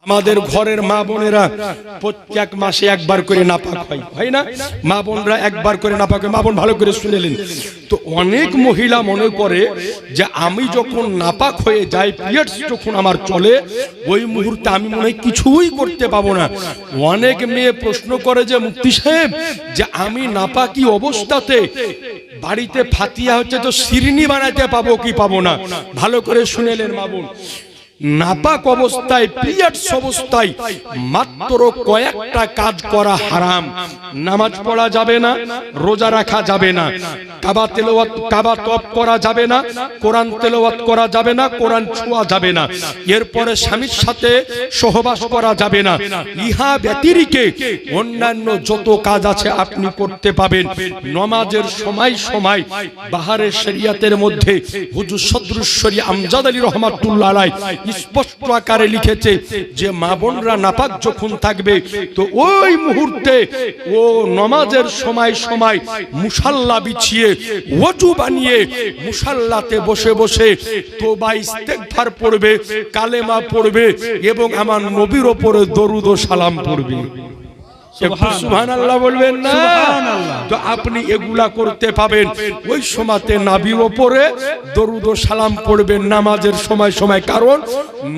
আমাদের ঘরের মা বোনেরা প্রত্যেক মাসে একবার করে নাপাক হয় না? মা বোনরা একবার করে নাপাক হয়। মা বোন ভালো করে শুনেলেন তো, অনেক মহিলা মনে করে যে আমি যখন নাপাক হয়ে যাই, পিরিয়ডস যখন আমার চলে, ওই মুহূর্তে আমি মনে হয় কিছুই করতে পাবো না। অনেক মেয়ে প্রশ্ন করে যে মুফতি সাহেব, যে আমি নাপাকি অবস্থাতে বাড়িতে ফাতিয়া হচ্ছে তো শিরনি বানাতে পাবো কি পাবো না? ভালো করে শুনেলেন মা বোন, নাপাক অবস্থায়, পিরিয়ডস অবস্থায় মাত্র কয়েকটা কাজ করা হারাম। নামাজ পড়া যাবে না, রোজা রাখা যাবে না, কাবা তওয়াফ করা যাবে না, কোরআন তেলাওয়াত করা যাবে না, কোরআন ছোঁয়া যাবে না, এরপরে স্বামীর সাথে সহবাস করা যাবে না। ইহা ব্যতিরিকে অন্যান্য যত কাজ আছে আপনি করতে পাবেন। নামাজের সময় সময় বাহারের শরিয়াতের মধ্যে হুজুর সদরুশ্বরী আমজাদ আলী রহমাতুল্লাহ আলাইহি স্পষ্ট আকারে লিখেছে যে মা বোনরা নাপাক যখন থাকবে তো ওই মুহূর্তে ও নামাজের সময় সময় মুসাল্লা বিছিয়ে ওযু বানিয়ে মুসাল্লাতে বসে বসে তওবা ইস্তেগফার পড়বে, কালেমা পড়বে এবং আমার নবীর উপরে দরুদ ও সালাম পড়বে। সুবহানাল্লাহ বলবেন না? তো আপনি এগুলা করতে পাবেন। ওই সময়তে নবীর উপরে দরুদ ও সালাম পড়বেন নামাজের সময় সময়, কারণ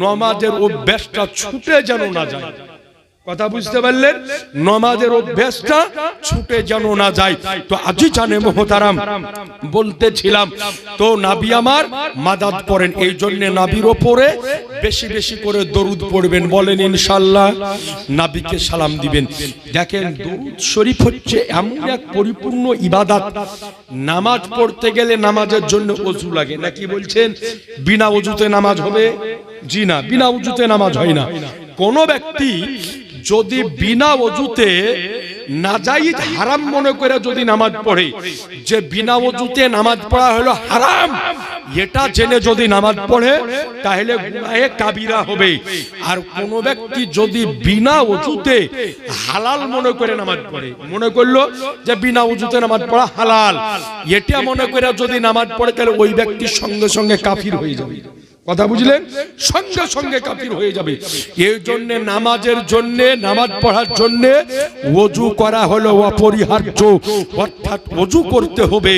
নামাজের অভ্যাসটা ছুটে যেন না যায়। কথা বুঝতে পারলেন? নামাজের অভ্যাসটা ছুটে যেন না যায়। তো আজিজানে মুহতারাম বলতেছিলাম, তো নবী আমার মাদাদ করেন, এই জন্য নবীর উপরে বেশি বেশি করে দরুদ পড়বেন। বলেন ইনশাআল্লাহ। নবীকে সালাম দিবেন। দেখেন, দরুদ শরীফ হচ্ছে এমন এক পরিপূর্ণ ইবাদত, নামাজ পড়তে গেলে নামাজের জন্য ওযু লাগে না। কি বলছেন? বিনা ওযুতে নামাজ হবে? জি না, বিনা ওযুতে নামাজ হয় না। কোন ব্যক্তি যদি বিনা ওযুতে নাজায়েজ হারাম মনে করে যদি নামাজ পড়ে, যে বিনা ওযুতে নামাজ পড়া হলো হারাম, এটা জেনে যদি নামাজ পড়ে তাহলে গুনাহে কাবিরা হবে। আর কোন ব্যক্তি যদি বিনা ওযুতে হালাল মনে করে নামাজ পড়ে, মনে করলো যে বিনা ওযুতে নামাজ পড়া হালাল, এটা মনে করে যদি নামাজ পড়ে তাহলে ওই ব্যক্তি সঙ্গে সঙ্গে কাফির হয়ে যাবে। কথা বুঝলেন? সঙ্গে সঙ্গে কাফির হয়ে যাবে। এই জন্য নামাজের জন্য, নামাজ পড়ার জন্য ওযু করা হলো অপরিহার্য, অর্থাৎ ওযু করতে হবে।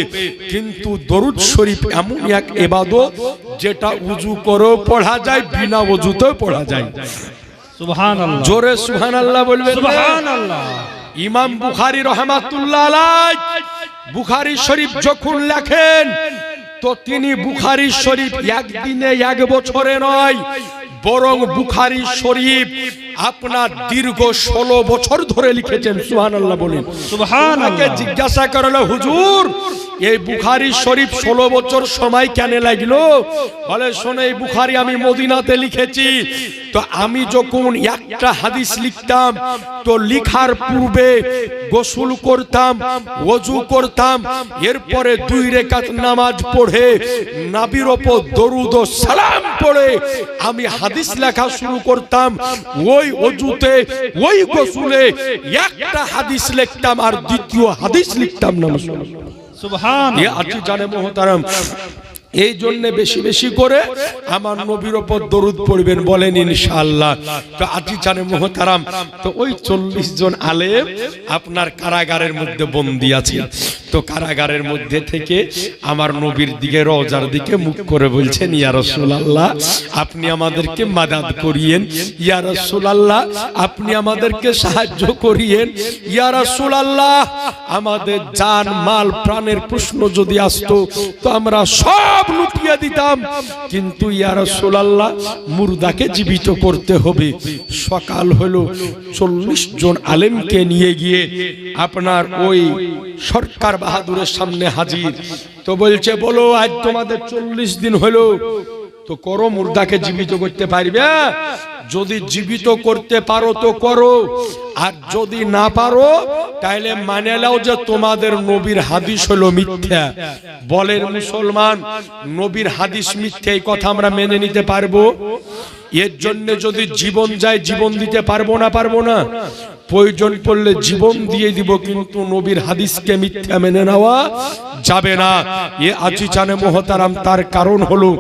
কিন্তু দরুদ শরীফ এমন এক ইবাদত যেটা ওযু করেও পড়া যায়, বিনা ওযুতেও পড়া যায়। সুবহানাল্লাহ, জোরে সুবহানাল্লাহ বলবেন। সুবহানাল্লাহ। ইমাম বুখারী রাহমাতুল্লাহ আলাইহি বুখারী শরীফ যখন লেখেন তো তিনি বুখারী শরীফ একদিনে এক বছরে নয়, বরং বুখারী শরীফ আপনার দীর্ঘ 16 বছর ধরে লিখেছেন। সুবহানাল্লাহ বলেন। সুবহানাল্লাহ। জিজ্ঞাসা করলো, হুজুর এই বুখারী শরীফ 16 বছর সময় কেন লাগলো? বলে, শোনো, এই বুখারী আমি মদিনাতে লিখেছি। তো আমি যখন একটা হাদিস লিখতাম তো লিখার পূর্বে গোসল করতাম, ওযু করতাম, এরপরে 2 রাকাত নামাজ পড়ে নবীর উপর দরুদ ও সালাম পড়ে আমি হাদিস লেখা শুরু করতাম। ওই ওযুতে, ওই গোসলে একটা হাদিস লিখতাম আর দ্বিতীয় হাদিস লিখতাম না। সুবহানাল্লাহ। আচ্ছা জানে মুহতারাম, এই জন্য বেশি বেশি করে আমার নবীর উপর দরুদ পড়বেন। বলেন ইনশাআল্লাহ। তো আজি জানে মুহতারাম, তো ওই 40 জন আলেম আপনার কারাগারের মধ্যে বন্দী আছে। তো কারাগারের মধ্যে থেকে আমার নবীর দিকে, রওজার দিকে মুখ করে বলছেন, ইয়া রাসূলুল্লাহ আপনি আমাদেরকে মাদাদ করিয়েন, ইয়া রাসূলুল্লাহ আপনি আমাদেরকে সাহায্য করিয়েন, ইয়া রাসূলুল্লাহ আমাদের জান মাল প্রাণের প্রশ্ন যদি আসতো তো আমরা সব লুটিয়ে দিতাম, কিন্তু ইয়া রাসূলুল্লাহ মুর্দাকে জীবিত করতে হবে। সকাল হলো, 40 জন আলেমকে নিয়ে গিয়ে আপনার ওই সরকার বাহাদুরের সামনে হাজির। তো বলছে, বলো আজ তোমাদের 40 দিন হলো, তো করো, মুর্দাকে জীবিত করতে পারবে? যদি জীবিত করতে পারো তো করো, আর যদি না পারো তাহলে মানে নাও যে তোমাদের নবীর হাদিস হলো মিথ্যা। বলেন মুসলমান, নবীর হাদিস মিথ্যা, এই কথা আমরা মেনে নিতে পারবো? এর জন্য যদি জীবন যায়, জীবন দিতে পারবো না? পারবো না। প্রয়োজন পড়লে জীবন দিয়ে দিব, কিন্তু নবীর হাদিসকে মিথ্যা মেনে নেওয়া যাবে না। এ আজি জানে মুহতারাম, তার কারণ হলো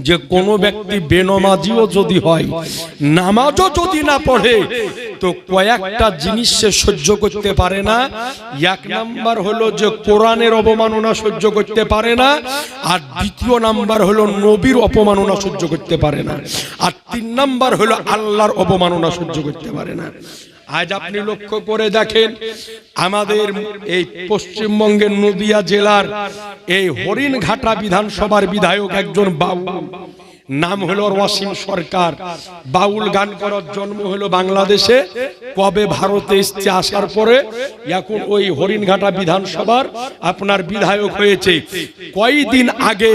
যে কোনো ব্যক্তি বেনমাজিও যদি হয়, নামাজও যদি না পড়ে, তো কয়েকটা জিনিস সে সহ্য করতে পারে না। এক নাম্বার হলো যে কোরআনের অবমাননা সহ্য করতে পারে না, আর দ্বিতীয় নাম্বার হলো নবীর অপমাননা সহ্য করতে পারে না, আর তিন নাম্বার হলো আল্লাহর অবমাননা সহ্য করতে পারে না। আজ আপনি লক্ষ্য করে দেখেন, আমাদের এই পশ্চিমবঙ্গের নদিয়া জেলার এই হরিণঘাটা বিধানসভার বিধায়ক একজন বাউল, নাম হলো ওয়াসিম সরকার। বাউল গান করার জন্ম হলো বাংলাদেশে, কবে ভারতে এসছে, আসার পরে এখন ওই হরিণঘাটা বিধানসভার আপনার বিধায়ক হয়েছে। কয়েকদিন আগে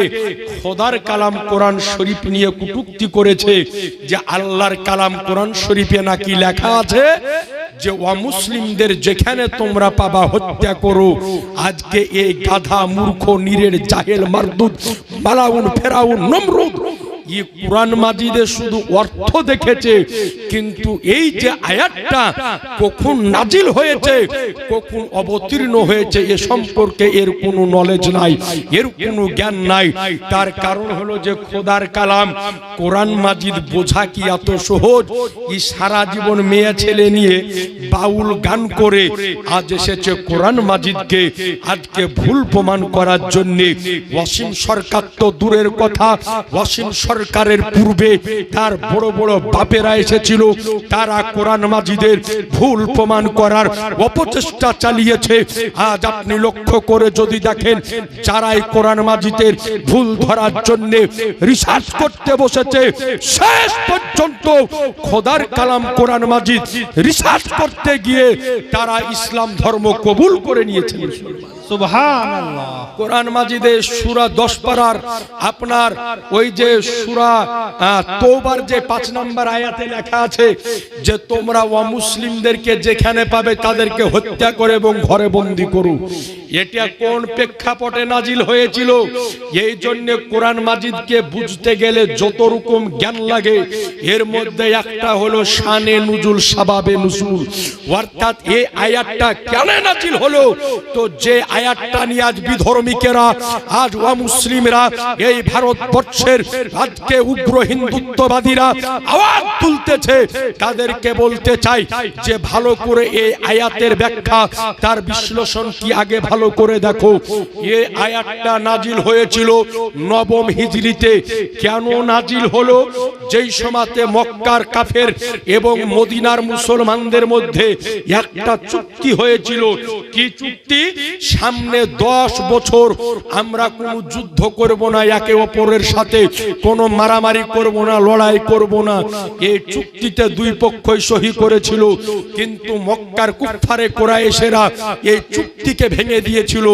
খোদার কালাম কোরআন শরীফ নিয়ে কটূক্তি করেছে যে আল্লাহর কালাম কোরআন শরীফে নাকি লেখা আছে যে অমুসলিমদের যেখানে তোমরা পাবা হত্যা করো। আজকে এই গাধা মূর্খ নিরের জাহেল মারদুদ মালাউন ফেরাউন নমরুদ কোরআন মাজিদে শুধু অর্থ দেখেছে, কিন্তু এই যে আয়াতটা কখন নাজিল হয়েছে, কখন অবতীর্ণ হয়েছে, এ সম্পর্কে এর কোনো নলেজ নাই, এর কোনো জ্ঞান নাই। তার কারণ হলো যে খোদার কালাম কোরআন মাজিদ বোঝা কি এত সহজ? এই সারা জীবন মেয়ে ছেলে নিয়ে বাউল গান করে আজ এসেছে কোরআন মাজিদকে আজকে ভুল প্রমাণ করার জন্য। ওয়াসিম সরকার তো দূরের কথা, ওয়াসিম সরকারের পূর্বে তার বড় বড় বাপেরা এসেছিল, তারা কোরআন মাজিদের ভুল প্রমাণ করার অপচেষ্টা চালিয়েছে। আজ আপনি লক্ষ্য করে যদি দেখেন, যারাই কোরআন মাজিদের ভুল ধরার জন্য রিসার্চ করতে বসেছে, শেষ পর্যন্ত খোদার কালাম কোরআন মাজিদ রিসার্চ করতে গিয়ে তারা ইসলাম ধর্ম কবুল করে নিয়েছে। সুবহানাল্লাহ। কোরআন মাজিদে সূরা 10 পারার আপনার ওই যে সূরা তওবার যে 5 নম্বর আয়াতে লেখা আছে যে তোমরা অমুসলিমদেরকে যেখানে পাবে তাদেরকে হত্যা করে এবং ঘরে বন্দী করো। এটা কোন প্রেক্ষাপটে নাজিল হয়েছিল? এই জন্য কোরআন মাজিদকে বুঝতে গেলে যত রকম জ্ঞান লাগে, এর মধ্যে একটা হলো শানে নুজুল, সাবাবে নুজুল, অর্থাৎ এই আয়াতটা কেন নাজিল হলো। তো যে আয়াতটা নিয়ে আজ বিধর্মীকেরা, আজ অমুসলিমরা এই ভারতবর্ষের আজকে উগ্র হিন্দুত্ববাদীরা আওয়াজ তুলতেছে, তাদেরকে বলতে চাই যে ভালো করে এই আয়াতের ব্যাখ্যা, তার বিশ্লেষণ কি আগে ভালো করে দেখো। এই আয়াতটা নাজিল হয়েছিল 9ম হিজরিতে। কেন নাজিল হলো? যেই সময়তে মক্কার কাফের এবং মদিনার মুসলমানদের মধ্যে একটা চুক্তি হয়েছিল। কি চুক্তি? সামনে 10 বছর আমরা কোনো যুদ্ধ করব না, একে অপরের সাথে কোনো মারামারি করব না, লড়াই করব না। এই চুক্তিতে দুই পক্ষই সহি করেছিল, কিন্তু মক্কার কুফারে কুরাইশেরা এই চুক্তিকে ভেঙে দিয়েছিল।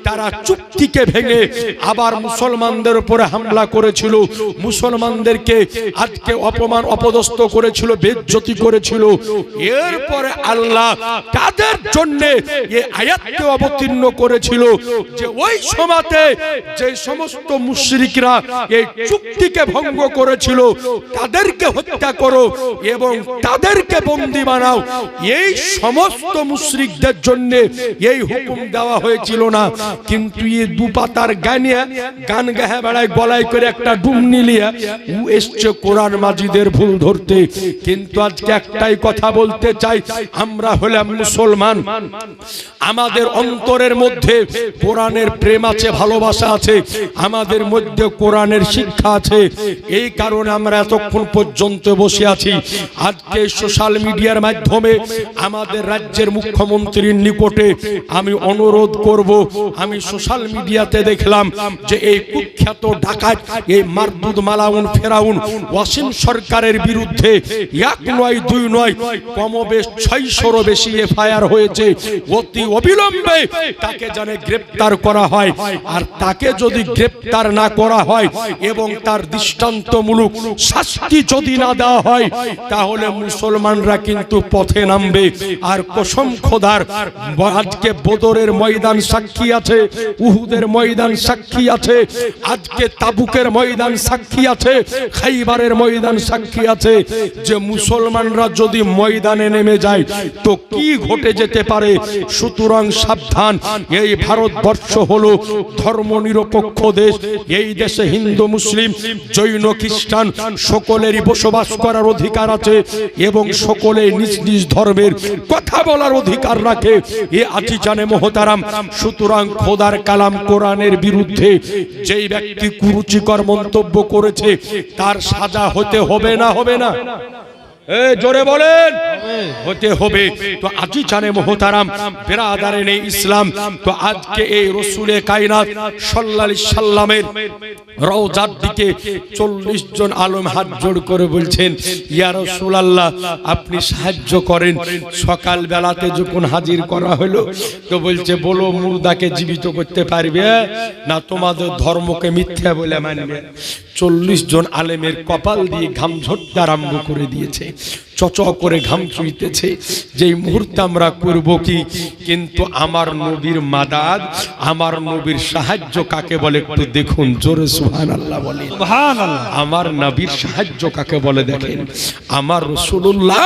তারা চুক্তিকে ভেঙে আবার মুসলমানদের উপরে হামলা করেছিল, মুসলমানদেরকে আজকে অপমান অপদস্থ করেছিল, বেইজ্জতি করেছিল। এরপরে আল্লাহ তাদের জন্য এই আয়াতকে অবতীর্ণ করেছিল যে ওই সময়তে যে সমস্ত মুশরিকরা এই চুক্তিকে ভঙ্গ করেছিল তাদেরকে হত্যা করো এবং তাদেরকে বন্দী বানাও। এই সমস্ত মুশরিকদের জন্য এই হুকুম দেওয়া হয়েছিল না। কিন্তু এই দুপাতার গানিয়া গান গাহে বেড়ায়, গলায় করে একটা ডুমনি লিয়া ও এসছে কোরআন মাজিদের ভুল ধরতে। কিন্তু আজকে একটাই কথা বলতে চাই, আমরা হলাম মুসলমান, আমাদের অন্তরের মধ্যে কোরআনের প্রেম আছে, ভালোবাসা আছে, আমাদের মধ্যে কোরআনের শিক্ষা আছে। এই কারণে আমরা এতক্ষণ পর্যন্ত বসে আছি। আজকে সোশ্যাল মিডিয়ার মাধ্যমে আমাদের রাজ্যের মুখ্যমন্ত্রীর নিকটে আমি অনুরোধ করব, আমি সোশ্যাল মিডিয়াতে দেখলাম যে এই কুখ্যাত ডাকাত, এই মারদুদ মালাউন ফেরাউন ওয়াসিম সরকারের বিরুদ্ধে 1 নয় 2 নয়, কমবেশ 600-রও বেশি এফআইআর হয়েছে। অতি অবিলম্বে তাকে জানে গ্রেফতার করা হয়। আর তাকে যদি গ্রেফতার না করা হয় এবং তার দৃষ্টান্তমূলক শাস্তি যদি না দেওয়া হয়, তাহলে মুসলমানরা কিন্তু পথে নামবে। আর কসম খোদার, আজকে বদরের ময়দান সাক্ষী আছে, উহুদের ময়দান সাক্ষী আছে, আজকে তাবুকের ময়দান সাক্ষী আছে, খাইবারের ময়দান সাক্ষী আছে যে মুসলমানরা যদি ময়দানে নেমে যায় তো কি ঘটে যেতে পারে। সুতরাং সাবধান, এই ভারতবর্ষ হলো ধর্মনিরপেক্ষ দেশ। এই দেশে হিন্দু, মুসলিম, জৈন, খ্রিস্টান সকলেরই বসবাস করার অধিকার আছে এবং সকলে নিজ নিজ ধর্মের কথা বলার অধিকার রাখে। এ আজিজানে মোহতারাম, সুতরাং খোদার কালাম কোরআনের বিরুদ্ধে যেই ব্যক্তি কুরুচিকর মন্তব্য করেছে তার সাজা হতে হবে না হবে না? জোরে বলেন, হতে হবে। তো আজি জানে মোহতারাম বিরাদারানে ইসলাম, তো আজকে এই রসুলে কায়নাত সাল্লাল্লাহু আলাইহি সাল্লামের রওজার দিকে 40 জন আলেম হাত জোড় করে বলছেন, ইয়া রাসূলুল্লাহ আপনি সাহায্য করেন। সকাল বেলাতে যখন হাজির করা হলো তো বলছে, বলো মুর্দাকে জীবিত করতে পারবে না তোমাদের ধর্মকে মিথ্যা বলে মানবে? 40 জন আলেমের কপাল দিয়ে ঘাম ঝরতে আরম্ভ করে দিয়েছে, চচ করে ঘাম চুইতেছে। যেই মুহূর্তে আমরা করব কি, কিন্তু আমার নবীর মাদাদ, আমার নবীর সাহায্য কাকে বলে একটু দেখুন, জোরে সুবহানাল্লাহ বলেন। সুবহানাল্লাহ। আমার নবীর সাহায্য কাকে বলে দেখেন। আমার রাসূলুল্লাহ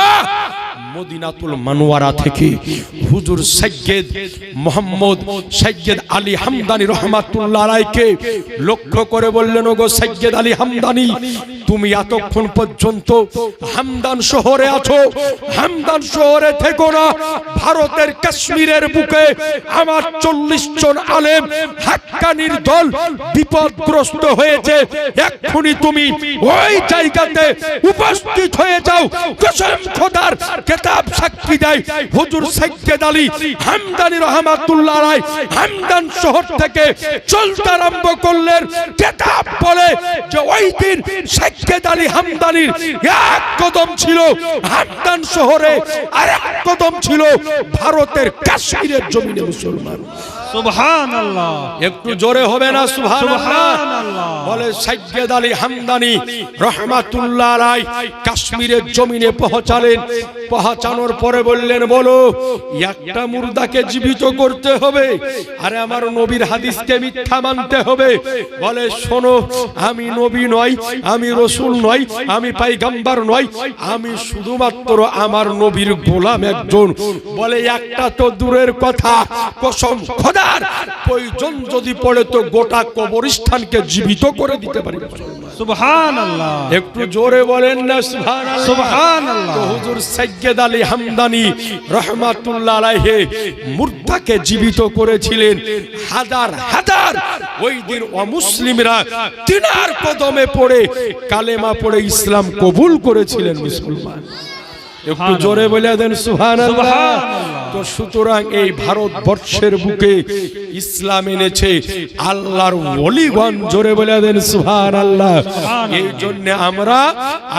মদিনাতুল মানওয়ারা থেকে হুজুর সৈয়দ মোহাম্মদ সৈয়দ আলী হামদানি রহমাতুল্লাহ আলাইহিকে লক্ষ্য করে বললেন, ওগো সৈয়দ আলী হামদানি, তুমি এতক্ষণ পর্যন্ত হামদান শহরে আছো, হামদান শহরে থেকো না, ভারতের কাশ্মীরের বুকে আমার 40 জন আলেম হাক্কানির দল বিপদগ্রস্ত হয়েছে, এক্ষুনি তুমি ওই জায়গাতে উপস্থিত হয়ে যাও। কসম খোদার কিতাব সাক্ষী দেয়, হুজুর সৈয়দ আলী হামদানি রহমাতুল্লাহ আলাইহি হামদান শহর থেকে চলতে আরম্ভ করলেন। কিতাব বলে যে ওই দিন সৈয়দ আলী হামদানির এক কদম ছিল হামদান শহরে, আর এক কদম ছিল ভারতের কাশ্মীরের জমিনে মুসলমান। সুবহানাল্লাহ, একটু জোরে হবে না সুবহানাল্লাহ? বলে সৈয়দ আলী হামদানি রহমাতুল্লাহ আলাইহি কাশ্মীরের জমিনে পৌঁছালেন। পৌঁছানোর পরে বললেন, বলো একটা মুর্দাকে জীবিত করতে হবে, আরে আমার নবীর হাদিসকে মিথ্যা মানতে হবে। বলে, শোনো, আমি নবী নই, আমি রাসূল নই, আমি পয়গম্বর নই, আমি শুধুমাত্র আমার নবীর গোলাম একজন। বলে, একটা তো দূরের কথা, কসম খোদার প্রয়োজন যদি পড়ে তো গোটা কবরস্থানকে জীবিত করে দিতে পারি। সুবহানাল্লাহ, একটু জোরে বলেন না সুবহানাল্লাহ? সুবহানাল্লাহ। তো হুজুর সৈয়দ আলী হামদানি রহমাতুল্লাহ আলাইহি মুর্দাকে জীবিত করেছিলেন। হাজার হাজার ওই দিন অমুসলিমরা তিনার কদমে পড়ে কালেমা পড়ে ইসলাম কবুল করেছিলেন মুসলমান। একটু জোরে বলে দেন সুবহানাল্লাহ। তো সুতরাং এই ভারতবর্ষের বুকে ইসলাম এনেছে আল্লাহর ওলিগণ, জোরে বলে দেন সুবহানাল্লাহ। এই জন্য আমরা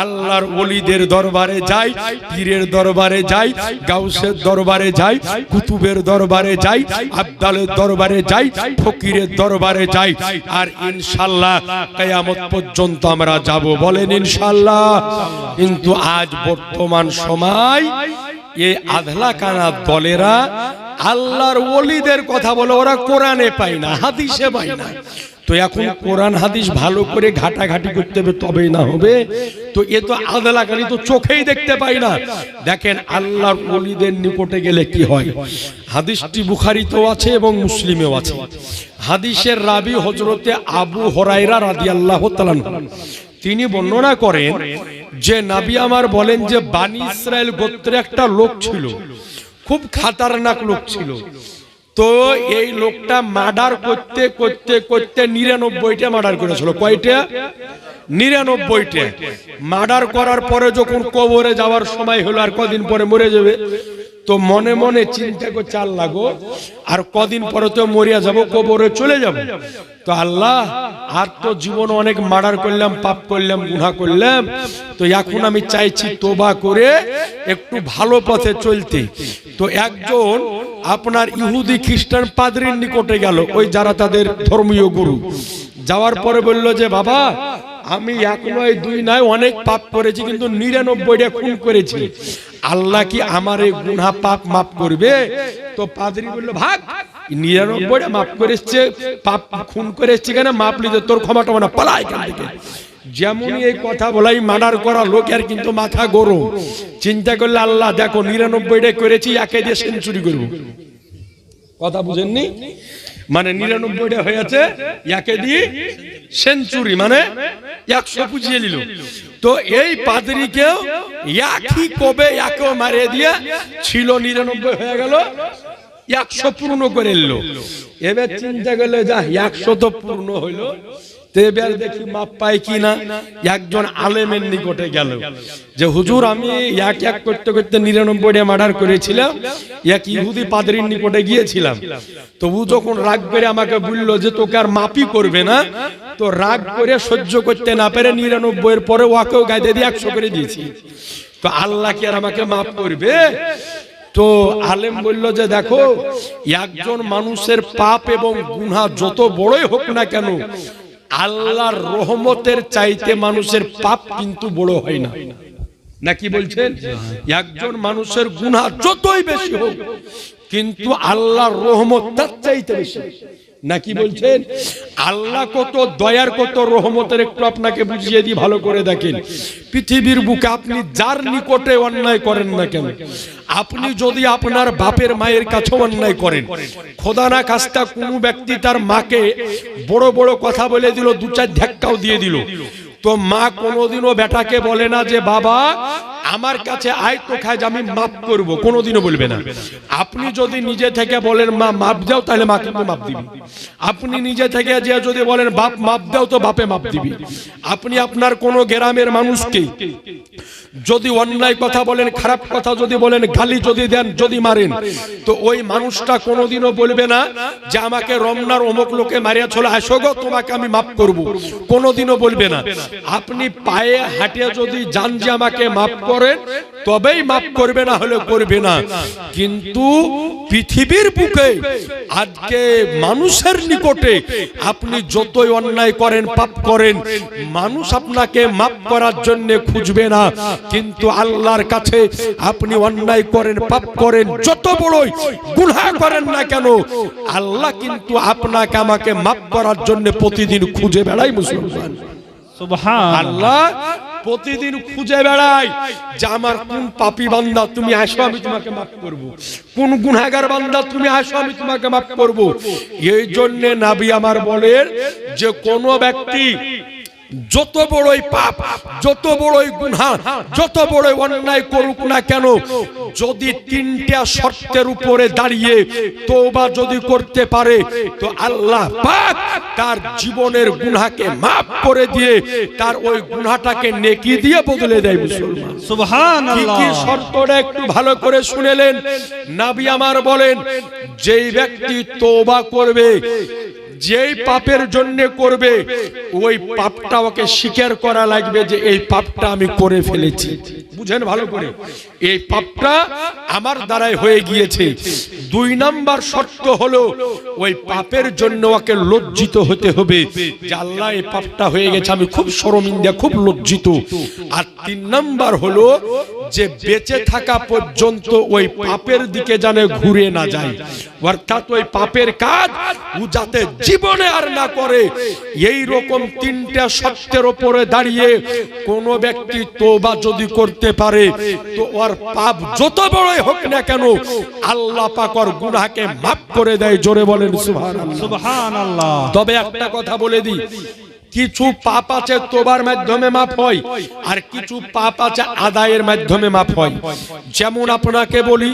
আল্লাহর ওলিদের দরবারে যাই, পীরের দরবারে যাই, গাউসের দরবারে যাই, কুতুবের দরবারে যাই, আব্দালের দরবারে যাই, ফকিরের দরবারে যাই, আর ইনশাআল্লাহ কিয়ামত পর্যন্ত আমরা যাব। বলেন ইনশাআল্লাহ। কিন্তু আজ বর্তমান সময় এই আধলা কানা দলেরা আল্লাহর ওলিদের কথা বলে, ওরা কোরআনে পায় না, হাদিসে পায় না। তো এখন কোরআন হাদিস ভালো করে ঘাটাঘাটি করতে হবে, তবেই না হবে। তো এ তো আধলা কানি, তো চোখেই দেখতে পাই না। দেখেন আল্লাহর ওলিদের নিকটে গেলে কি হয়। হাদিসটি বুখারীতেও আছে এবং মুসলিমেও আছে। হাদিসের রাবি হযরতে আবু হুরায়রা রাদিয়াল্লাহু তাআলা তিনি বর্ণনা করেন যে নবী আমার বলেন যে বানি ইসরাইল গোত্রে একটা লোক ছিল, খুব খাতারনাক লোক ছিল। তো এই লোকটা মার্ডার করতে করতে করতে 99টা মার্ডার করেছিল। কয়টা? 99টা মার্ডার করার পরে যখন কবরে যাওয়ার সময় হলো, আর কদিন পরে মরে যাবে, তো মনে মনে চিন্তা করছে, আল্লাহ গো আর কদিন পরে তো মরিয়া যাব, কবরে চলে যাব। তো আল্লাহ, আর তো জীবন অনেক মার্ডার করলাম, পাপ করলাম, গুনাহ করলাম, তো এখন আমি চাইছি তোবা করে একটু ভালো পথে চলতে। তো একজন আপনার ইহুদি খ্রিস্টান পাদ্রীর নিকটে গেল, ওই যারা তাদের ধর্মীয় গুরু। যাওয়ার পরে বলল যে বাবা, আমি এক নয় দুই নয় অনেক পাপ করেছি, কিন্তু 99টা খুন করেছি, আল্লাহ কি আমার এই গুনাহ পাপ মাফ করবে? তো পাদ্রী বলল, ভাগ, 99টা মাফ করেছে, পাপ খুন করেছে কেন, মাপ নিতে তোর ক্ষমা টমা না, পালা এখান থেকে। যেমনই এই কথা বলাই মার্ডার করা লোকের কিন্তু মাথা গরম, চিন্তা করলে আল্লাহ দেখো 99টা করেছি, একে দিয়ে সেঞ্চুরি করবো। কথা বুঝেননি? মানে 99টা হয়েছে, একে দিয়ে সেঞ্চুরি, মানে 100 পুজিয়ে নিল। তো এই পাদ্রীকেও একই কবে একেও মারিয়ে দিয়ে ছিল 99 হয়ে গেল, 100 পূর্ণ করে নিল। এবার চিন্তা করলো যা 100 তো পূর্ণ হইলো, এবার দেখি মাপ পাই কিনা। একজন আলেমের নিকটে গেল যে হুজুর আমি এক এক করতে করতে 99টা মার্ডার করেছিলাম, এক ইহুদি পাদ্রীর নিকটে গিয়েছিলাম। তো ও যখন রাগ করে আমাকে বললো যে তোকে আর মাপই করবে না, তো রাগ করে সহ্য করতে না পেরে 99 পরে ওকেও গাইতে দিয়ে 100 করে দিয়েছি। তো আল্লাহ কি আর আমাকে মাপ করবে? তো আলেম বলল যে দেখো, একজন মানুষের পাপ এবং গুনাহ যত বড়ই হোক না কেন, আল্লাহর রহমতের চাইতে মানুষের পাপ কিন্তু বড় হয় না। নাকি বলছেন? একজন মানুষের গুনাহ যতই বেশি হোক, কিন্তু আল্লাহর রহমত তার চাইতে বেশি। নাকি বলছেন? আল্লাহ কত দয়ার, কত রহমতের, একটু আপনাকে বুঝিয়ে দিই, ভালো করে দেখেন। পৃথিবীর বুকে আপনি যার নিকটে অন্যায় করেন না কেন, আপনি যদি আপনার বাপের মায়ের কাছে অন্যায় করেন, খোদা না খাস্তা কোনো ব্যক্তি তার মাকে বড় বড় কথা বলে দিল, 2-4 ধাক্কাও দিয়ে দিল, তো মা কোনোদিনও বেটাকে বলে না যে বাবা আমার কাছে আয় তো খায়, আমি মাফ করব, কোনোদিনও বলবে না। আপনি যদি নিজে থেকে বলেন মা মাপ দাও, তাহলে মা কিন্তু মাপ দিবে। আপনি নিজে থেকে যে যদি বলেন বাপ মাপ দাও, তো বাপে মাপ দিবে। আপনি আপনার কোনো গ্রামের মানুষকে যদি অন্যায় কথা বলেন, খারাপ কথা যদি বলেন, গালি যদি দেন, যদি মারেন, তো ওই মানুষটা কোনোদিনও বলবে না যে আমাকে রমনার অমুক লোকে মারিয়া চলে আসো গো, তোমাকে আমি মাফ করব, কোনোদিনও বলবে না। আপনি পায়ে হাঁটে যদি জান যে আমাকে মাফ করেন, তবেই মাফ করবে, না হলে করবে না। কিন্তু পৃথিবীর বুকে আজকে মানুষের নিকটে আপনি যতই অন্যায় করেন, পাপ করেন, মানুষ আপনাকে মাফ করার জন্য খুঁজবে না। কিন্তু আল্লাহর কাছে আপনি অন্যায় করেন, পাপ করেন, যত বড়ই গুনাহ করেন না কেন, আল্লাহ কিন্তু আপনাকে আমাকে মাফ করার জন্য প্রতিদিন খুঁজে বেড়ায়। মুসলমান আল্লাহ প্রতিদিন খুঁজে বেড়ায় যে আমার কোন পাপী বান্দা তুমি আসো, আমি তোমাকে মাফ করব, কোন গুনাহগার বান্দা তুমি আসো, আমি তোমাকে মাফ করব। এই জন্য নবী আমার বলেন যে কোন ব্যক্তি যত বড়ই পাপ, যত বড়ই গুনাহ, যত বড়ই অন্যায় করুক না কেন, যদি 3টা শর্তের উপরে দাঁড়িয়ে তওবা যদি করতে পারে, তো আল্লাহ পাক তার জীবনের গুনাহকে মাফ করে দিয়ে তার ওই গুনাহটাকে নেকি দিয়ে বদলে দেয়। মুসলমান সুবহানাল্লাহ। কি শর্তটা একটু ভালো করে শুনেলেন? নবী আমার বলেন যেই ব্যক্তি তওবা করবে, যেই পাপের জন্য করবে, ওই পাপটা ওকে স্বীকার করা লাগবে যে এই পাপটা আমি করে ফেলেছি। বুঝেন ভালো করে, এই পাপটা আমার দ্বারাই হয়ে গিয়েছে। 2 নাম্বার শর্ত হলো ওই পাপের জন্য ওকে লজ্জিত হতে হবে যে আল্লাহ এই পাপটা হয়ে গেছে, আমি খুব শরমিন্দা, খুব লজ্জিত। আর 3 নাম্বার হলো যে বেঁচে থাকা পর্যন্ত ওই পাপের দিকে যেন ঘুরে না যায়, অর্থাৎ ওই পাপের কাজ ও যাতে জীবনে আর না করে। এই রকম 3টা শর্তের উপরে দাঁড়িয়ে কোন ব্যক্তি তওবা যদি করতে পারে, তো ওর পাপ যত বড়ই হোক না কেন, আল্লাহ পাক ওর গুনাহকে মাফ করে দেয়। জোরে বলেন সুবহানাল্লাহ, সুবহানাল্লাহ। তবে একটা কথা বলে দিই, কিছু পাপ আছে তোবার মাধ্যমে মাফ হয়, আর কিছু পাপ আছে আদায়ের মাধ্যমে মাফ হয়। যেমন আপনাকে বলি,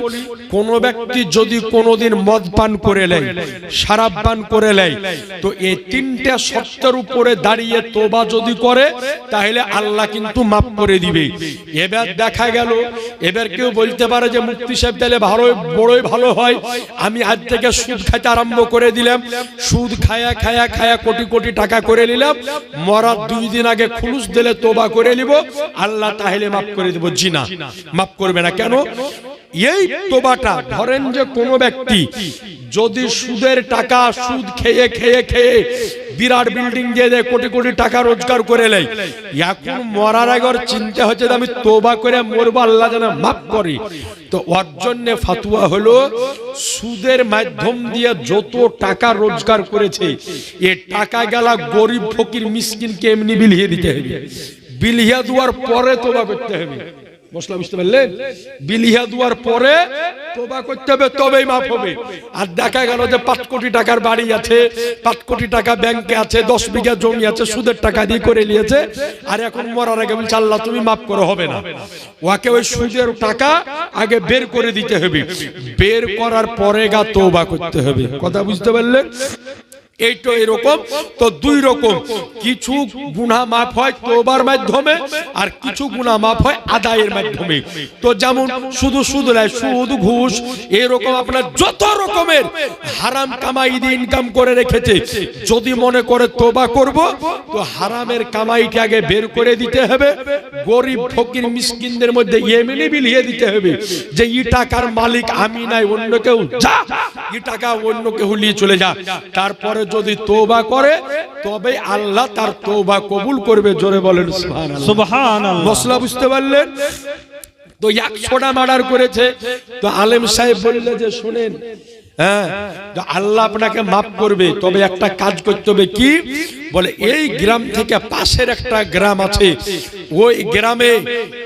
কোন ব্যক্তি যদি কোনোদিন মদ পান করে নেয়, শরাব পান করে নেয়, তো এই 3টা শর্তের উপরে দাঁড়িয়ে তোবা যদি করে, তাহলে আল্লাহ কিন্তু মাফ করে দিবে। এবার দেখা গেল, এবার কেউ বলতে পারে যে মুফতি সাহেব তাহলে বড়ই ভালো হয়, আমি আজ থেকে সুদ খাইতে আরম্ভ করে দিলাম, সুদ খায়া খায়া খায়া কোটি কোটি টাকা করে নিলাম, মরার 2 দিন আগে খুলুস দিলে তওবা করে নিব, আল্লাহ তাহলে মাফ করে দেব। জি না, মাফ করবে না। কেন? এই তওবাটা, ধরেন যে কোন ব্যক্তি যদি সুদের টাকা, সুদ খেয়ে খেয়ে খেয়ে বিরাট বিল্ডিং দিয়ে দেয়, কোটি কোটি টাকা রোজগার করে নেয়, এখন মরার আগে চিন্তা হচ্ছে আমি তওবা করে মরবো, আল্লাহ যেন মাফ করে। তো ওর জন্য ফাতোয়া হলো সুদের মাধ্যম দিয়ে যত টাকা রোজগার করেছে, এ টাকা গেলা গরিব ফকির মিসকিনকে এমনি বিলিয়ে দিতে হবে। বিলিয়ে দেওয়ার পরে তওবা করতে হবে। মশলা বুঝতে পারলেন? বিলিয়া দুয়ার পরে তওবা করতে হবে, তবেই মাফ হবে। আর দেখা গেল যে 5 কোটি টাকার বাড়ি আছে, 5 কোটি টাকা ব্যাংকে আছে, 10 বিঘা জমি আছে, সুদের টাকা দিয়ে করে নিয়েছে, আর এখন মরার আগে বলছে আল্লাহ তুমি মাফ করো, হবে না। ওকে ওই সুদের টাকা আগে বের করে দিতে হবে, বের করার পরে গা তওবা করতে হবে। কথা বুঝতে পারলেন? এইটা এরকম। তো দুই রকম, কিছু গুনাহ মাফ হয় তওবার মাধ্যমে, আর কিছু গুনাহ মাফ হয় আদায়ের মাধ্যমে। তো যেমন শুধু সুদ নয়, সুদ ঘুষ এরকম আপনার যত রকমের হারাম কামাই দিয়ে ইনকাম করে রেখেছে, যদি মনে করে তওবা করব, তো হারামের কামাইকে আগে বের করে দিতে হবে। গরিব ফকির মিসকিনদের মধ্যে এমনি বিলিয়ে দিতে হবে যে এই টাকার মালিক আমি নাই, অন্য কেউ, যা এই টাকা অন্য কেউ নিয়ে চলে যা। তারপরে যদি তওবা করে তবে আল্লাহ তার তওবা কবুল করবে। জোরে বলেন সুবহানাল্লাহ। সুবহানাল্লাহ। মসলা বুঝতে পারলেন? তো 100টা মার্ডার করেছে, তো আলেম সাহেব বললে যে শুনেন, হ্যাঁ আল্লাহ আপনাকে মাফ করবে, তবে একটা কাজ করতে হবে। কি বলে? এই গ্রাম থেকে পাশের একটা গ্রাম আছে, ওই গ্রামে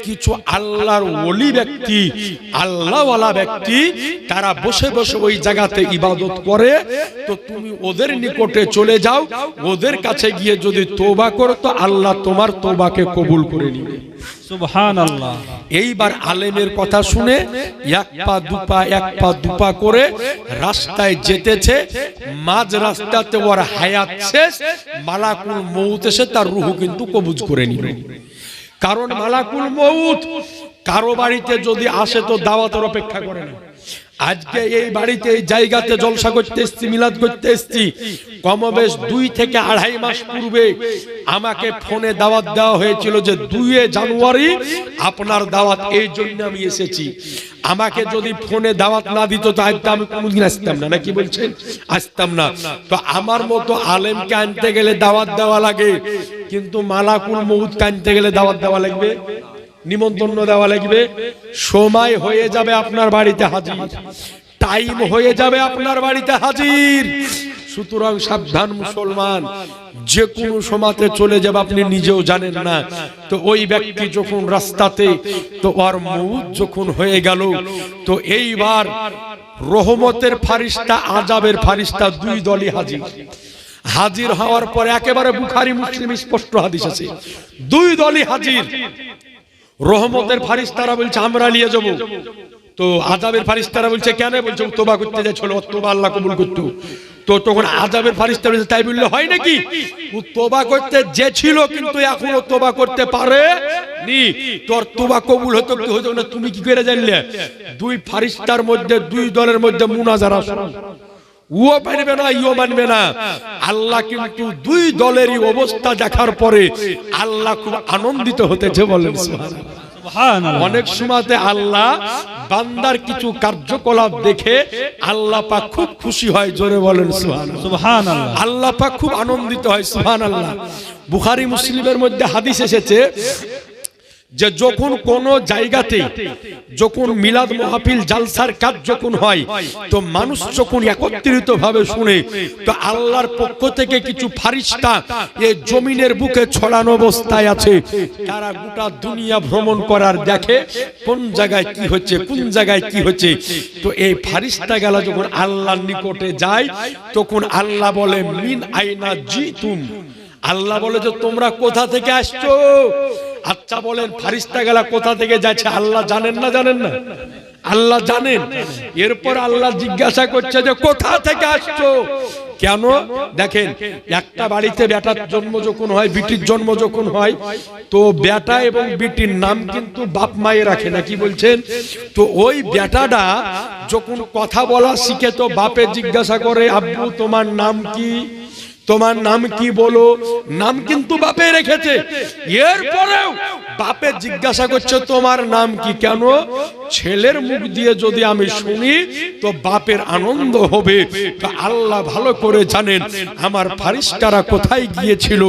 কিছু আল্লাহর ওলি ব্যক্তি, আল্লাহওয়ালা ব্যক্তি, তারা বসে বসে ওই জায়গাতে ইবাদত করে। তো তুমি ওদের নিকটে চলে যাও, ওদের কাছে গিয়ে যদি তওবা করো তো আল্লাহ তোমার তওবাকে কবুল করে নেবে। সুবহানাল্লাহ। এইবার আলেমের কথা শুনে এক পা দুপা করে রাস্তায় যেতেছে, মাঝ রাস্তাতে ওর হায়াত শেষ, মালাকুল মউত এসে তার রূহ কিন্তু কবজ করে নিবে। কারণ মালাকুল মউত কারো বাড়িতে যদি আসে তো দাওয়াতের অপেক্ষা করে না। আজকে এই বাড়িতে এই জায়গাতে জলসা করতে এসেছি, মিলাদ করতে এসেছি, কমবেশ 2 থেকে 2.5 মাস পূর্বে আমাকে ফোনে দাওয়াত দেওয়া হয়েছিল যে 2 জানুয়ারি আপনার দাওয়াত, এই জন্য আমি এসেছি। আমাকে যদি ফোনে দাওয়াত না দিত তো আমি কোনোদিন আসতাম না, নাকি বলছেন? আসতাম না। তো আমার মতো আলেমকে আনতে গেলে দাওয়াত দেওয়া লাগে, কিন্তু মালাকুল মউতকে আনতে গেলে দাওয়াত দেওয়া লাগবে, নিমন্ত্রণ দেওয়া লাগবে। সময় হয়ে যাবে আপনার বাড়িতে হাজির, টাইম হয়ে যাবে আপনার বাড়িতে হাজির। সুতরাং সাবধান মুসলমান, যে কোনো সময়তে চলে যাবে আপনি নিজেও জানেন না। তো ওই ব্যক্তি যখন রাস্তাতে, তো ওর মউত যখন হয়ে গেল, তো এইবার রহমতের ফারিস্তা, আযাবের ফারিস্তা 2 দলই হাজির। হাজির হওয়ার পরে একেবারে বুখারী মুসলিম স্পষ্ট হাদিস আছে, 2 দলই হাজির। রহমতের ফারিস্তারা বলছে আমরা নিয়ে যাব, তো আযাবের ফারিস্তারা বলছে কেন? বলছে তওবা করতে যাচ্ছিল, তওবা আল্লাহ কবুল করতো। তো তখন আযাবের ফারিস্তা বলছে তাই বললে হয় নাকি? ও তওবা করতে যে ছিল কিন্তু এখনো তওবা করতে পারে নি, তোর তওবা কবুল হতো কি হতো না তুমি কি করে জানলে? 2 ফারিস্তার মধ্যে, 2 দলের মধ্যে মুনাজারা, ও মানবে না, ইও মানবে না। আল্লাহ কিন্তু 2 দলেরই অবস্থা দেখার পরে আল্লাহ খুব আনন্দিত হতেছে। বলেন সুবহানাল্লাহ। অনেক সময়তে আল্লাহ বান্দার কিছু কার্যকলাপ দেখে আল্লাহ পাক খুব খুশি হয়। জোরে বলেন সুবহানাল্লাহ। আল্লাহ পাক খুব আনন্দিত হয়। সুবহানাল্লাহ। বুখারী মুসলিমের মধ্যে হাদিস এসেছে যে যখন কোন জায়গাতে যখন মিলাদ মাহফিল জালসার কাজ যখন হয়, তো মানুষ যখন একত্রিত ভাবে শুনে, তো আল্লাহর পক্ষ থেকে কিছু ফারিস্তা এই জমিনের বুকে ছড়ানো অবস্থায় আছে, তারা গোটা দুনিয়া ভ্রমণ করার দেখে কোন জায়গায় কি হচ্ছে, কোন জায়গায় কি হচ্ছে। তো এই ফারিস্তা গেলা যখন আল্লাহর নিকটে যায়, তখন আল্লাহ বলে মিন আইনা জিতুম, আল্লাহ বলে যে তোমরা কোথা থেকে আসছো? আচ্ছা বলেন ফারিস্তা গেলা কোথা থেকে যাচ্ছে আল্লাহ জানেন না? জানেন না? আল্লাহ জানেন। এরপর আল্লাহ জিজ্ঞাসা করছে যে কোথা থেকে আসছো, কেন? দেখেন একটা বাড়িতে বেটার জন্ম যখন হয়, বিটির জন্ম যখন হয়, তো বেটা এবং বিটির নাম কিন্তু বাপ মায়ে রাখে না, কি বলছেন? তো ওই বেটাটা যখন কথা বলা শিখে, তো বাপে জিজ্ঞাসা করে আব্বু তোমার নাম কি? তোমার নাম কি বলো? নাম কিন্তু বাপে রেখেছে। এরপরেও বাপে জিজ্ঞাসা করছে তোমার নাম কি? কেন? ছেলের মুখ দিয়ে যদি আমি শুনি তো বাপের আনন্দ হবে। তো আল্লাহ ভালো করে জানেন আমার ফারিস্তারা কোথায় গিয়েছিল,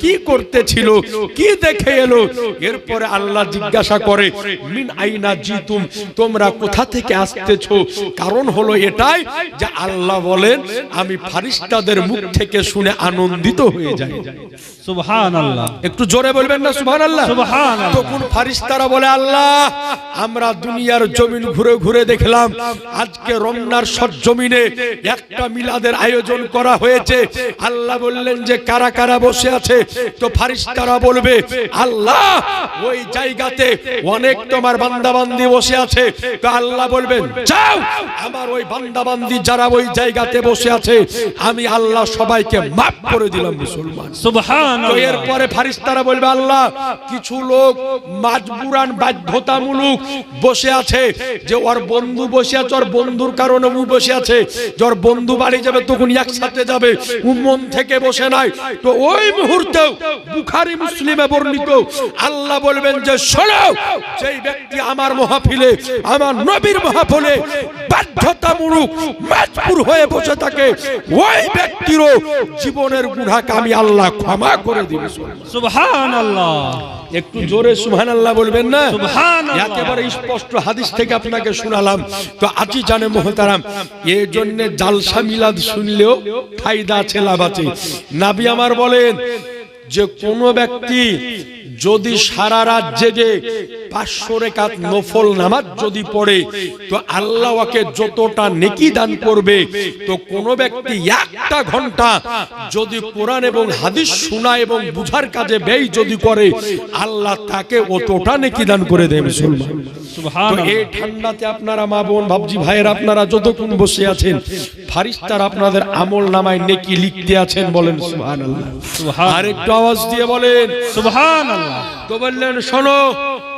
কি করতেছিল, কি দেখে এলো। এরপরে আল্লাহ জিজ্ঞাসা করে মিন আইনা জিতুম, তোমরা কোথা থেকে আসতেছো? কারণ হলো এটাই যে আল্লাহ বলেন আমি ফারিস্তাদের মুখ থেকে শুনে শুনে আনন্দিত হয়ে যায়। সুবহানাল্লাহ। একটু জোরে বলবেন না সুবহানাল্লাহ। সুবহানাল্লাহ। তখন ফেরেশতারা বলে, আল্লাহ আমরা দুনিয়ার জমিন ঘুরে ঘুরে দেখলাম আজকে রমনার সরজমিনে একটা মিলাদের আয়োজন করা হয়েছে। আল্লাহ বললেন যে কারা কারা বসে আছে? তো ফেরেশতারা বলবে, আল্লাহ ওই জায়গাতে অনেক তোমার বান্দাবান্দি বসে আছে। তো আল্লাহ বলবেন, যাও আমার ওই বান্দাবান্দি যারা ওই জায়গাতে বসে আছে আমি আল্লাহ সবাইকে মাফ করে দিলাম। মুসলমান তো এরপরে ফেরেশতারা বলবে, আল্লাহ কিছু লোক মাজবুরান বাধ্যতামূলক বসে আছে, যে ওর বন্ধু বসে আছে, ওর বন্ধুর কারণে ও বসে আছে, যে ওর বন্ধু বাড়ি যাবে তখন একসাথে যাবে, ও মন থেকে বসে নাই। তো ওই মুহূর্তে বুখারী মুসলিমে বর্ণিত আল্লাহ বলবেন যে শোনো, যেই ব্যক্তি আমার মাহফিলে আমার নবীর মাহফিলে বাধ্যতামূলক মাজবুর হয়ে বসে থাকে ওই ব্যক্তিরও জীবনের গুনাহকে আমি আল্লাহ ক্ষমা করে দিব। সুবহানাল্লাহ। একটু জোরে সুবহানাল্লাহ বলবেন না? সুবহানাল্লাহ। একেবারে স্পষ্ট হাদিস থেকে আপনাকে শোনালাম। তো আজি জানে মুহতারাম, এই জন্য জালসা মিলাদ শুনলেও ফায়দা আছে, লাভ আছে। নবী আমার বলেন যে কোন ব্যক্তি যদি সারা রাত জেগে 500 রাকাত নফল নামাজ যদি পড়ে তো আল্লাহ ওকে যতটা নেকি দান করবে। তো কোন ব্যক্তি একটা ঘন্টা যদি কোরআন এবং হাদিস শোনা এবং বুঝার কাজে ব্যয় যদি করে আল্লাহ তাকে অতটা নেকি দান করে দেয়। মুসলমান তো এই ঠান্ডাতে আপনারা মা বোন ভাবজি ভাইয়ের আপনারা যতক্ষণ বসে আছেন ফেরেশতারা আপনাদের আমল নামায় নেকি লিখতে আছেন। বলেন সুবহানাল্লাহ। আর একটু আওয়াজ দিয়ে বলেন সুবহানাল্লাহ। তো বললেন শোনো,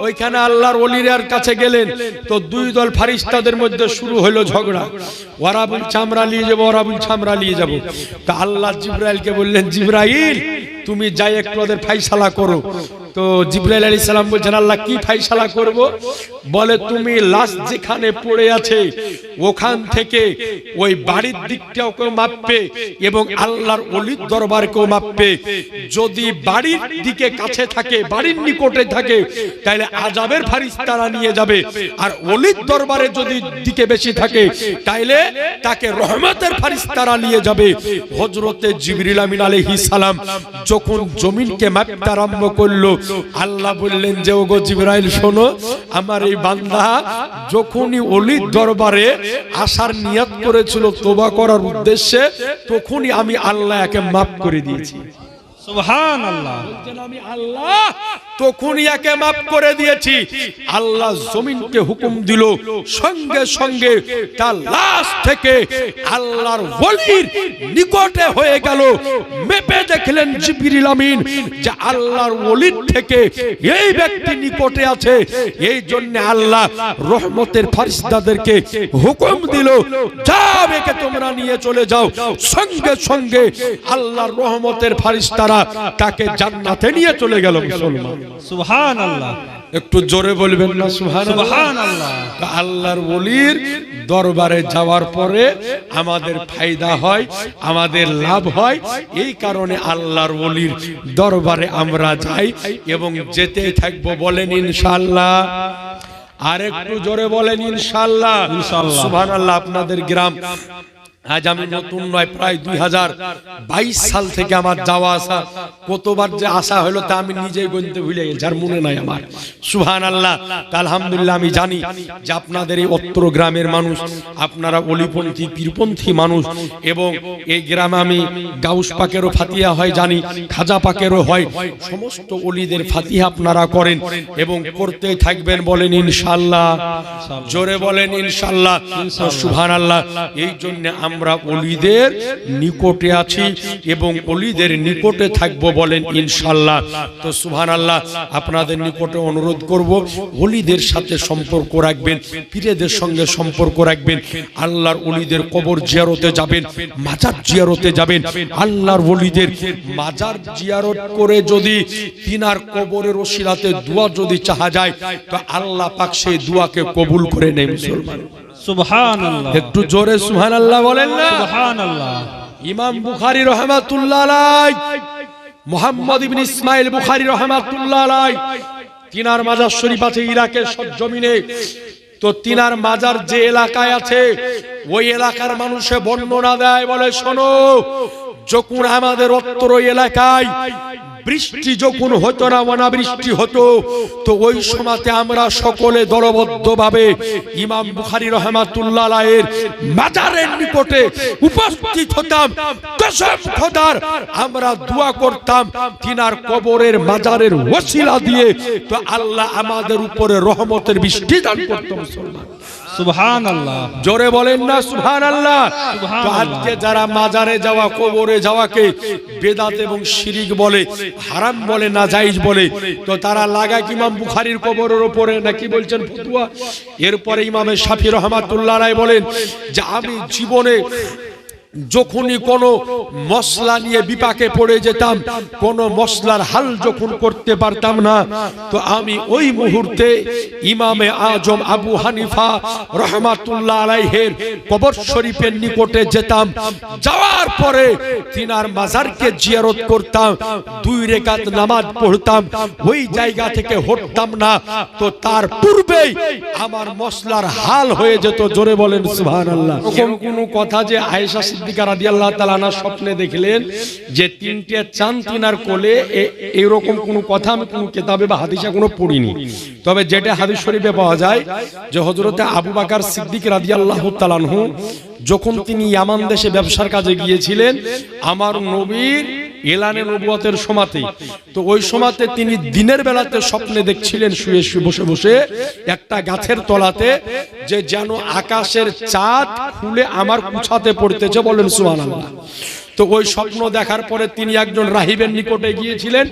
ওইখানে আল্লাহর ওলির কাছে গেলেন তো দুই দল ফেরেশতাদের মধ্যে শুরু হলো ঝগড়া। ওরা বলছে আমরা নিয়ে যাবো, ওরা বলছে আমরা নিয়ে যাবো। তা আল্লাহ জিবরাইলকে বললেন, জিবরাইল তুমি যাই একটু ওদের ফাইসালা করো। তো জিবরাইল আলাইহিস সালাম বলছেন, আল্লাহ কি ফাইসালা করব? বলে তুমি লাশ যেখানে পড়ে আছে ওখান থেকে ওই বাড়ির দিকটাও মাপবে এবং আল্লাহর ওলির দরবারকেও মাপবে। যদি বাড়ির দিকে কাছে থাকে, বাড়ির নিকটে থাকে তাহলে আযাবের ফেরেশতারা নিয়ে যাবে, আর ওলির দরবারে যদি দিকে বেশি থাকে তাহলে তাকে রহমতের ফেরেশতারা নিয়ে যাবে। হযরতে জিবরিল আমিন আলাইহিস সালাম যখন জমিনকে মাপতে আরম্ভ করলো আল্লাহ বললেন যে ওগো জিবরাইল শোনো, আমার এই বান্দা যখনই ওলির দরবারে আসার নিয়ত করেছিল তওবা করার উদ্দেশ্যে তখনই আমি আল্লাহ একে মাফ করে দিয়েছি। সুবহানাল্লাহ। আমি আল্লাহ তখনই একে মাফ করে দিয়েছি। আল্লাহ জমিনকে হুকুম দিল, সঙ্গে সঙ্গে তার লাশ থেকে আল্লাহর ওলির নিকটে হয়ে গেল। মেপে দেখলেন জিবরিল আমিন যে আল্লাহর ওলির থেকে এই ব্যক্তি নিকটে আছে। এই জন্য আল্লাহ রহমতের ফেরেশতাদেরকে হুকুম দিল, যাও একে তোমরা নিয়ে চলে যাও। সঙ্গে সঙ্গে আল্লাহর রহমতের ফেরেশতারা তাকে জান্নাতে নিয়ে চলে গেল। মুসলমান সুবহানাল্লাহ। একটু জোরে বলবেন না সুবহানাল্লাহ। সুবহানাল্লাহ। আল্লাহর ওলির দরবারে যাওয়ার পরে আমাদের ফায়দা হয়, আমাদের লাভ হয়। এই কারণে আল্লাহর ওলির দরবারে আমরা যাই এবং যেতে থাকবো। বলেন ইনশাআল্লাহ। আর একটু জোরে বলেন ইনশাআল্লাহ। সুবহানাল্লাহ। আপনাদের গ্রাম আজ আমি নতুন নয়, প্রায় 2022 সাল থেকে আমার যাওয়া আসা, কতবার যে আসা হলো তা আমি নিজেই গণতে ভুলে গেছি, আর মনে নাই আমার। সুবহানাল্লাহ। তা আলহামদুলিল্লাহ আমি জানি যে আপনাদের এই অত্র গ্রামের মানুষ, আপনারা অলিপন্থী পীরপন্থী মানুষ, এবং এই গ্রামে আমি গাউস পাকেরও ফাতিহা হয় জানি, খাজা পাকেরও হয়, সমস্ত অলিদের ফাতিহা আপনারা করেন এবং করতেই থাকবেন। বলেন ইনশাআল্লাহ। জোরে বলেন ইনশাআল্লাহ। সুবহানাল্লাহ। এই জন্য আমরা ওলিদের নিকটে আছি এবং ওলিদের নিকটে থাকবো। বলেন ইনশাআল্লাহ। তো সুবহানাল্লাহ। আপনাদের নিকটে অনুরোধ করব, ওলিদের সাথে সম্পর্ক রাখবেন, পীরদের সঙ্গে সম্পর্ক রাখবেন। আল্লাহর ওলিদের কবর জিয়ারতে যাবেন, মাজার জিয়ারতে যাবেন। আল্লাহর ওলিদের মাজার জিয়ারত করে যদি তিনার কবরের ওসিলাতে দোয়া যদি চাহা যায় তো আল্লাহ পাক সেই দোয়াকে কবুল করে নেন। মুসলমান সুবহানাল্লাহ। একটু জোরে সুবহানাল্লাহ বলেন না। সুবহানাল্লাহ। ইমাম বুখারী রাহমাতুল্লাহ আলাইহি, মুহাম্মদ ইবনে ইসমাইল বুখারী রাহমাতুল্লাহ আলাইহি, তিনার মাজার শরীফ আছে ইরাকের সরজমিনে। তো তিনার মাজার যে এলাকায় আছে ওই এলাকার মানুষে বর্ণনা দেয়, বলে শোনো যখন আমাদের অত্র এলাকায় বৃষ্টি যখন হতো না, অনাবৃষ্টি হতো, তো ওই সময়তে আমরা সকলে দলবদ্ধভাবে ইমাম বুখারী রাহমাতুল্লাহ আলাইহির মাজারের নিকটে উপস্থিত হতাম। কসম খোদার আমরা দোয়া করতাম তিনার কবরের মাজারের ওসিলা দিয়ে তো আল্লাহ আমাদের উপরে রহমতের বৃষ্টি দান করতেন। মুসলমান সুবহানাল্লাহ, জোরে বলেন না সুবহানাল্লাহ। তো আজকে যারা মাজারে যাওয়া, কবরে যাওয়াকে বেদাত এবং শিরিক বলে, হারাম বলে, নাজায়েজ বলে, তো তারা লাগায় ইমাম বুখারীর কবরের উপরে নাকি বলছেন ফতোয়া। এরপরে ইমামে শাফি রাহমাতুল্লাহ আলাইহি বলেন যে আমি জীবনে যখনই কোনো মশলা নিয়ে বিপাকে পড়ে যেতাম, কোনো মশলার হাল যখন করতে পারতাম না, তো আমি ওই মুহূর্তে ইমামে আজম আবু হানিফা রাহমাতুল্লাহ আলাইহির কবর শরীফের নিকটে যেতাম। যাওয়ার পরে তিনার মাজারকে জিয়ারত করতাম, 2 রাকাত নামাজ পড়তাম, ওই জায়গা থেকে হটতাম না। তো তার পূর্বেই আমার মশলার হাল হয়ে যেত। জোরে বলেন সুবহানাল্লাহ। এরকম কোনো কথা যে আয়েশা সিদ্দিকা রাদিয়াল্লাহু তাআলা আনহা স্বপ্নে দেখলেন যে 3টে চাঁদ তিনার কোলে, এরকম কোনো কথা আমি কোনো কিতাবে বা হাদিসে কোনো পড়িনি। তবে যেটা হাদিস শরীফে পাওয়া যায় যে হযরতে আবু বকর সিদ্দিক রাদিয়াল্লাহু তাআলা আনহু যখন তিনি ইয়ামান দেশে ব্যবসার কাজে গিয়েছিলেন, আমার নবীর এলানে নবুয়তের সময়তে, তো ওই সময়তে তিনি দিনের বেলাতে স্বপ্নে দেখছিলেন শুয়ে শুয়ে বসে বসে একটা গাছের তলাতে যে যেন আকাশের চাঁদ খুলে আমার কুছাতে পড়তেছে। বলেন সুবহানাল্লাহ। তো ওই স্বপ্ন দেখার পরে তিনি একজন রাহিবের নিকটে গিয়েছিলেন।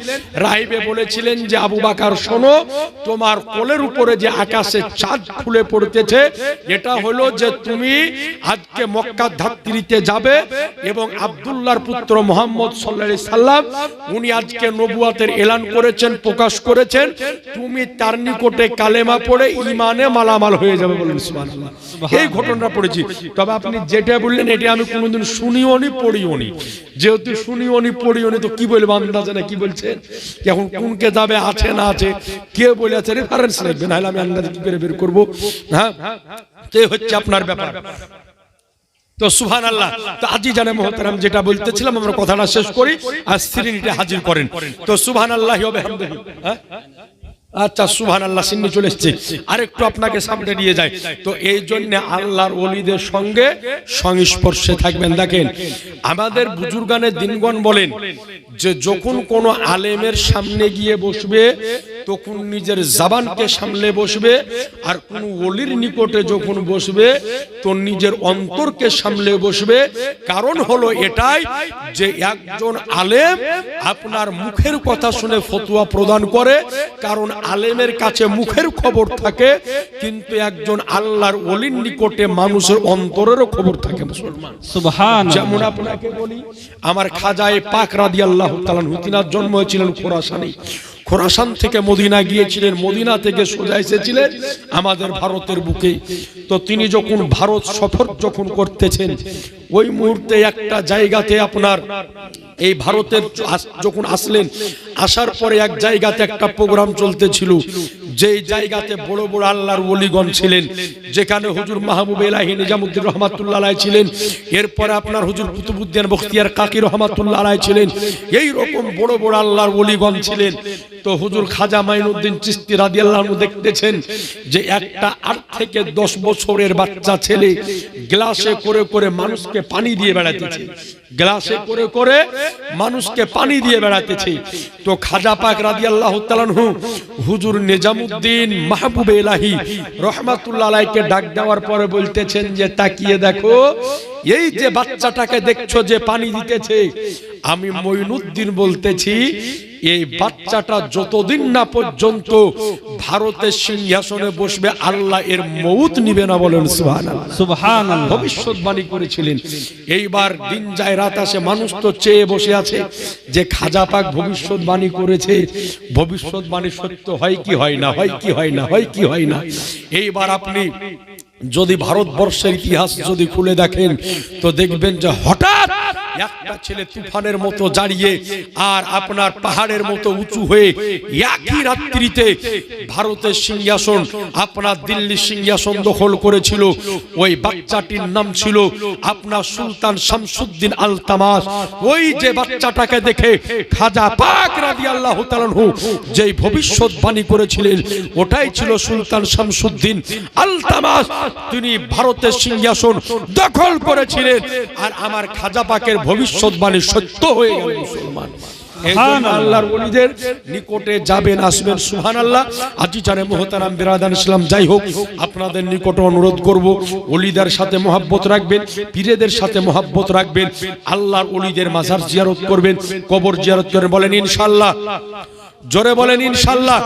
রাহিবে বলেছিলেন যে আবু বকর শোনো, তোমার কোলের উপরে যে আকাশে চাঁদ খুলে পড়তেছে, এটা হলো যে তুমি আজকে মক্কা ধাত্রীতে যাবে এবং আব্দুল্লাহর পুত্র মুহাম্মদ সাল্লাল্লাহু আলাইহি সাল্লাম উনি আজকে নবুয়তের এলান করেছেন, প্রকাশ করেছেন, তুমি তার নিকটে কালেমা পড়ে ঈমানে মালামাল হয়ে যাবে। বলেন সুবহানাল্লাহ। এই ঘটনাটা পড়েছি। তবে আপনি যেটা বললেন এটা আমি কোনোদিন শুনিও নি, পড়িও নি। যেহেতু শুনিও নি, পড়িও নি, তো কি বলবো আন্দাজে না কি বলছেন। এখন কোন কেতাবে আছে না আছে, কে বলেছে রেফারেন্স লাগবে, না হলে আমি আন্দাজে কি করে বের করবো। হ্যাঁ, তো হচ্ছে আপনার ব্যাপার। তো সুবহানাল্লাহ। তো আজি জানে মুহতারাম, যেটা বলতেছিলাম আমরা কথাটা শেষ করি আর স্ক্রিনটা হাজির করেন। তো সুবহানাল্লাহি ওয়া বিহামদিহি। আচ্ছা সুবহানাল্লাহ, সিন্নি চলে এসেছে, আরেকটু আপনাকে সামনে নিয়ে যায়। তো এই জন্য আল্লাহর ওলিদের সঙ্গে সংস্পর্শে থাকবেন। দেখেন আমাদের বুজুর্গানের দিনগণ বলেন যে যখন কোন আলেমের সামনে গিয়ে বসবে তখন নিজের জবানকে সামলে বসবে, আর কোন ওলির নিকটে যখন বসবে তো নিজের অন্তরকে সামলে বসবে। কারণ হলো এটাই যে একজন আলেম আপনার মুখের কথা শুনে ফতোয়া প্রদান করে, কারণ আলেমের কাছে মুখের খবর থাকে, কিন্তু একজন আল্লাহর ওলির নিকটে মানুষের অন্তরেরও খবর থাকে। মুসলমান সুবহানাল্লাহ। যেমন আপনাকে বলি, আমার খাজায়ে পাক রাদিয়াল্লাহু তাআলা আনহু তিনার জন্ম হয়েছিলেন খোরাসানে। খোরাসান থেকে মদিনা গিয়েছিলেন, মদিনা থেকে সোজা এসেছিলেন আমাদের ভারতের বুকে। তো তিনি যখন ভারত সফর যখন করতেছেন, ওই মুহূর্তে একটা জায়গাতে আপনার এই ভারতের যখন আসলেন, আসার পরে এক জায়গাতে একটা প্রোগ্রাম চলতেছিল, যেই জায়গাতে বড় বড় আল্লাহর ওলিগণ ছিলেন, যেখানে হুজুর মাহবুব ইলাহি নিজামুদ্দিন রহমাতুল্লাহ আলাইহি ছিলেন, এরপরে আপনার হুজুর কুতুবউদ্দিন বখতিয়ার কাকি রহমাতুল্লাহ আলাইহি ছিলেন, এই রকম বড় বড় আল্লাহর ওলিগণ ছিলেন। তো হুজুর খাজা মাইনুদ্দিন চিশতি রাদিয়াল্লাহু আনহু দেখতেছেন যে একটা 8 থেকে 10 বছরের বাচ্চা ছেলে গ্লাসে করে করে মানুষকে পানি দিয়ে বেড়াতেছে, গ্লাসে করে করে মানুষকে পানি দিয়ে বেড়াতেছে। তো খাজা পাক রাদিয়াল্লাহু তাআলা আনহু হুজুর নিজামুদ্দিন মাহবুব ইলাহি রহমাতুল্লাহ আলাইহিকে ডাক দেওয়ার পরে বলতেছেন যে তাকিয়ে দেখো, এই যে বাচ্চাটাকে দেখছো যে পানি দিতেছে, আমি মঈনুদ্দিন বলতেছি এই বাচ্চাটা যতদিন না পর্যন্ত ভারতের সিংহাসনে বসবে আল্লাহ এর মউত নিবে না। বলেন সুবহানাল্লাহ। সুবহানাল্লাহ। ভবিষ্যৎবাণী করেছিলেন। এইবার দিন যায় রাত আসে, মানুষ তো চেয়ে বসে আছে যে খাজা পাক ভবিষ্যৎবাণী করেছে, ভবিষ্যৎবাণী সত্য হয় কি হয় না, হয় কি হয় না, হয় কি হয় না। এইবার আপনি যদি ভারতবর্ষের ইতিহাস যদি খুলে দেখেন তো দেখবেন যে হঠাৎ একটা ছেলে তুফানের মতো দাঁড়িয়ে আর আপনার পাহাড়ের মতো উঁচু হয়ে একই রাত্রিতে ভারতের সিংহাসন আপনার দিল্লির সিংহাসন দখল করেছিল। ওই বাচ্চাটির নাম ছিল আপনার সুলতান শামসুদ্দিন আলতামাস। ওই যে বাচ্চাটাকে দেখে খাজা পাক রাদিয়াল্লাহু তাআলা আনহু যেই ভবিষ্যৎবাণী করেছিলেন ওটাই ছিল সুলতান শামসুদ্দিন আলতামাস। তিনি ভারতের সিংহাসন দখল করেছিলেন আর আমার খাজা পাকের ভবিষ্যৎবাণী সত্য হয়ে গেল। মুসলমান আল্লাহর ওলিদের নিকটে যাবেন আসবেন সুবহানাল্লাহ। আজি জানে মুহতারাম বিরাদান ইসলাম, যাই হোক আপনাদের নিকটে অনুরোধ করব ওলিদের সাথে মহব্বত রাখবেন, পীরেদের সাথে মহব্বত রাখবেন, আল্লাহর ওলিদের মাজার জিয়ারত করবেন, কবর জিয়ারত করে বলেন ইনশাআল্লাহ, জোরে বলেন ইনশাআল্লাহ।